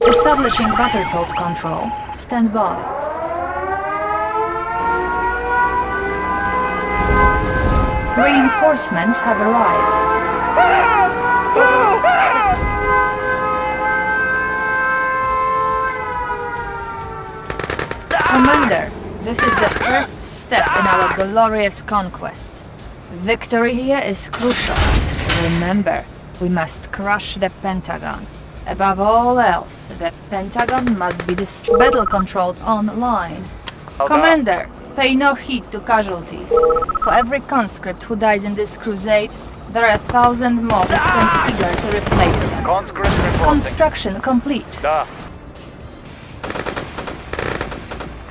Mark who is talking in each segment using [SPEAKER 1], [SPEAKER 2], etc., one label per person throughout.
[SPEAKER 1] Establishing battlefield control. Stand by. Reinforcements have arrived. Commander, this is the first step in our glorious conquest. Victory here is crucial. Remember, we must crush the Pentagon. Above all else, the Pentagon must be destroyed. Battle controlled online. Commander, pay no heed to casualties. For every conscript who dies in this crusade, there are 1,000 more that stand eager to replace them.
[SPEAKER 2] Conscript reporting.
[SPEAKER 1] Construction complete.
[SPEAKER 2] Da.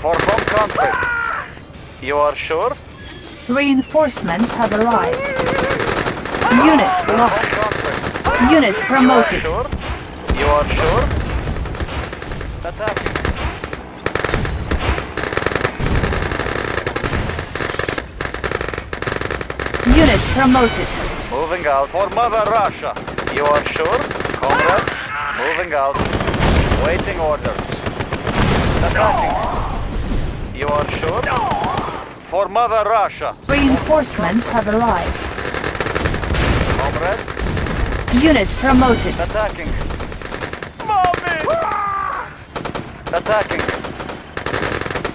[SPEAKER 2] For home country. You are sure?
[SPEAKER 1] Reinforcements have arrived. Unit lost.
[SPEAKER 2] Home country.
[SPEAKER 1] Unit promoted.
[SPEAKER 2] You are sure? You are sure? Attack.
[SPEAKER 1] Unit promoted.
[SPEAKER 2] Moving out for Mother Russia. You are sure? Comrade? Moving out. Waiting orders. Attacking. You are sure? For Mother Russia.
[SPEAKER 1] Reinforcements have arrived.
[SPEAKER 2] Comrade?
[SPEAKER 1] Unit promoted.
[SPEAKER 2] Attacking. Mommy! Attacking.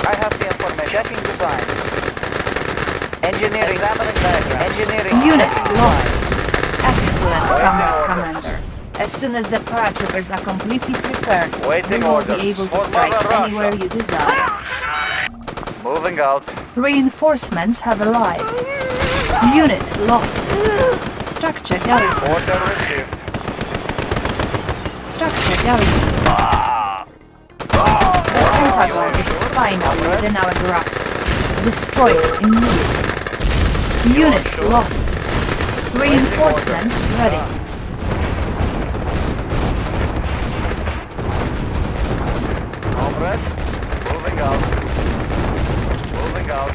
[SPEAKER 2] I have the information. Checking design. Engineering. Examining diagram. Engineering.
[SPEAKER 1] Unit lost. Excellent, Commander. As soon as the paratroopers are completely prepared,
[SPEAKER 2] Waiting
[SPEAKER 1] we will
[SPEAKER 2] orders.
[SPEAKER 1] be able to
[SPEAKER 2] For
[SPEAKER 1] strike
[SPEAKER 2] Mother Russia.
[SPEAKER 1] anywhere you desire.
[SPEAKER 2] Moving out.
[SPEAKER 1] Reinforcements have arrived. Unit lost. Structure garrison.
[SPEAKER 2] Order received.
[SPEAKER 1] Structure garrison. The Pentagon is finally within our grasp. Destroy it immediately. Unit lost. Reinforcements ready.
[SPEAKER 2] Comrade, moving out. Moving out.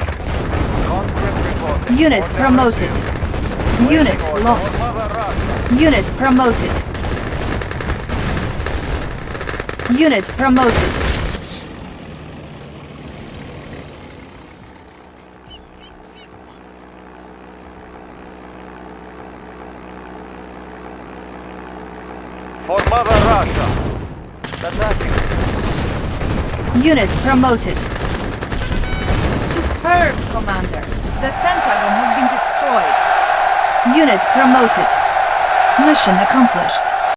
[SPEAKER 2] Conscript reporting.
[SPEAKER 1] Unit
[SPEAKER 2] Order
[SPEAKER 1] promoted.
[SPEAKER 2] received.
[SPEAKER 1] Unit
[SPEAKER 2] Waiting order
[SPEAKER 1] lost.
[SPEAKER 2] for Mother Russia.
[SPEAKER 1] Unit promoted. Unit promoted.
[SPEAKER 2] For Mother Russia. Attacking.
[SPEAKER 1] Unit promoted. Superb, Commander. The Pentagon has been destroyed. Unit promoted. Mission accomplished.